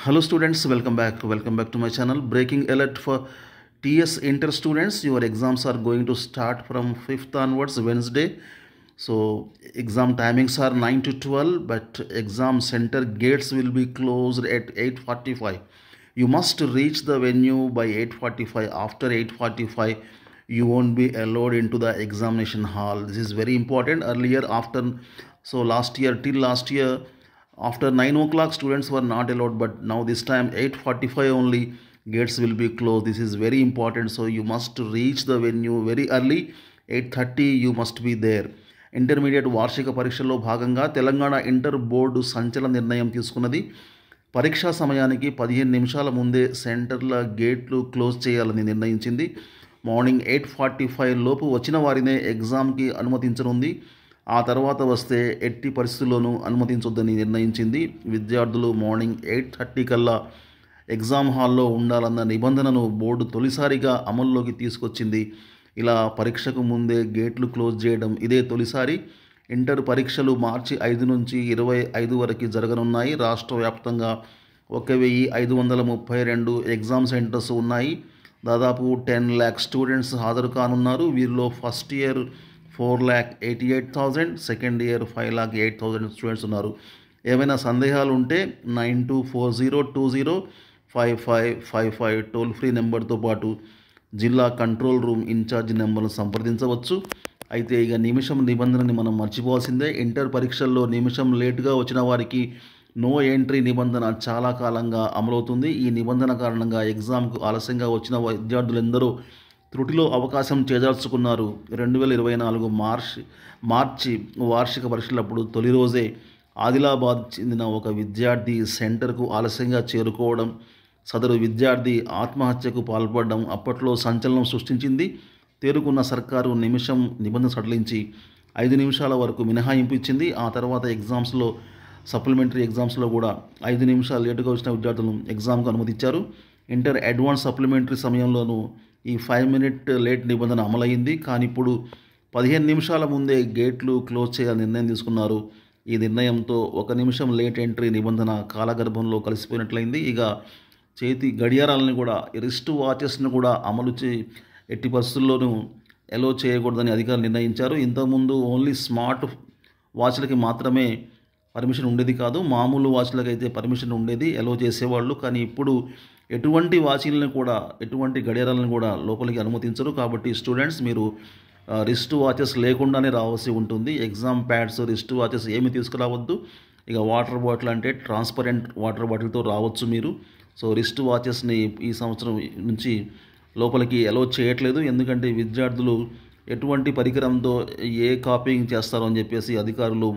Hello students, welcome back to my channel. Breaking alert for TS Inter students. Your exams are going to start from 5th onwards, Wednesday. So exam timings are 9 to 12, but exam center gates will be closed at 8:45. You must reach the venue by 8:45. After 8:45, you won't be allowed into the examination hall. This is very important. Earlier, till last year, after 9 o'clock students were not allowed, but now this time 8:45 only gates will be closed. This is very important, so you must reach the venue very early. 8:30 you must be there. Intermediate వార్షిక పరీక్షల్లో భాగంగా Telangana inter board సంచలన నిర్ణయం తీసుకున్నది. పరీక్షా సమయానికి 15 నిమిషాల ముందే సెంటర్ల గేట్లు క్లోజ్ చేయాలని నిర్ణయించింది. మార్నింగ్ 8:45 లోపు వచ్చిన వారినే ఎగ్జామ్కి అనుమతించనుంది. ఆ తర్వాత వస్తే ఎట్టి పరిస్థితుల్లోనూ అనుమతించొద్దని నిర్ణయించింది. విద్యార్థులు మార్నింగ్ 8:30 కల్లా ఎగ్జామ్ హాల్లో ఉండాలన్న నిబంధనను బోర్డు తొలిసారిగా అమల్లోకి తీసుకొచ్చింది. ఇలా పరీక్షకు ముందే గేట్లు క్లోజ్ చేయడం ఇదే తొలిసారి. ఇంటర్ పరీక్షలు మార్చి 5 నుంచి 25 వరకు జరగనున్నాయి. రాష్ట్ర వ్యాప్తంగా 1532 ఎగ్జామ్ సెంటర్స్ ఉన్నాయి. దాదాపు 10 lakh స్టూడెంట్స్ హాజరు కానున్నారు. వీరిలో first year 4,88,000, second year 5,08,000 students ఉన్నారు. ఏమైనా సందేహాలు ఉంటే 9240205555 టోల్ ఫ్రీ నెంబర్తో పాటు జిల్లా కంట్రోల్ రూమ్ ఇన్ఛార్జ్ నెంబర్ను సంప్రదించవచ్చు. అయితే ఇక నిమిషం నిబంధనని మనం మర్చిపోవాల్సిందే. ఇంటర్ పరీక్షల్లో నిమిషం లేటుగా వచ్చిన వారికి నో ఎంట్రీ నిబంధన చాలా కాలంగా అమలవుతుంది. ఈ నిబంధన కారణంగా ఎగ్జామ్కు ఆలస్యంగా వచ్చిన విద్యార్థులందరూ త్రుటిలో అవకాశం చేజార్చుకున్నారు. 2024 మార్చి వార్షిక పరీక్షలప్పుడు తొలి రోజే ఆదిలాబాద్ చెందిన ఒక విద్యార్థి సెంటర్కు ఆలస్యంగా చేరుకోవడం, సదరు విద్యార్థి ఆత్మహత్యకు పాల్పడడం అప్పట్లో సంచలనం సృష్టించింది. తేరుకున్న సర్కారు నిబంధన సడలించి 5 నిమిషాల వరకు మినహాయింపు ఇచ్చింది. ఆ తర్వాత సప్లిమెంటరీ ఎగ్జామ్స్లో కూడా 5 నిమిషాలు లేటుగా వచ్చిన విద్యార్థులను ఎగ్జామ్కు అనుమతించారు. ఇంటర్ అడ్వాన్స్ సప్లిమెంటరీ సమయంలోనూ ఈ 5 minute లేట్ నిబంధన అమలైంది. కానీ ఇప్పుడు 15 నిమిషాల ముందే గేట్లు క్లోజ్ చేయాలని నిర్ణయం తీసుకున్నారు. ఈ నిర్ణయంతో 1 నిమిషం లేట్ ఎంట్రీ నిబంధన కాలగర్భంలో కలిసిపోయినట్లయింది. ఇక చేతి గడియారాలను కూడా, రిస్ట్ వాచెస్ను కూడా ఎట్టి పరిస్థితుల్లోనూ ఎలో చేయకూడదని అధికారులు నిర్ణయించారు. ఇంతకుముందు ఓన్లీ స్మార్ట్ వాచ్లకి మాత్రమే పర్మిషన్ ఉండేది కాదు. మామూలు వాచ్లకు అయితే పర్మిషన్ ఉండేది, ఎలో చేసేవాళ్ళు. కానీ ఇప్పుడు ఎటువంటి వాచీలను కూడా, ఎటువంటి గడియారాలను కూడా లోపలికి అనుమతించరు. కాబట్టి స్టూడెంట్స్, మీరు రిస్ట్ వాచెస్ లేకుండానే రావాల్సి ఉంటుంది. ఎగ్జామ్ ప్యాడ్స్, రిస్ట్ వాచెస్ ఏమి తీసుకురావద్దు. ఇక వాటర్ బాటిల్ అంటే ట్రాన్స్పరెంట్ వాటర్ బాటిల్తో రావచ్చు మీరు. సో రిస్ట్ వాచెస్ని ఈ సంవత్సరం నుంచి లోపలికి ఎలో చేయట్లేదు. ఎందుకంటే విద్యార్థులు ఎటువంటి పరికరంతో ఏ కాపీయింగ్ చేస్తారో అని చెప్పేసి అధికారులు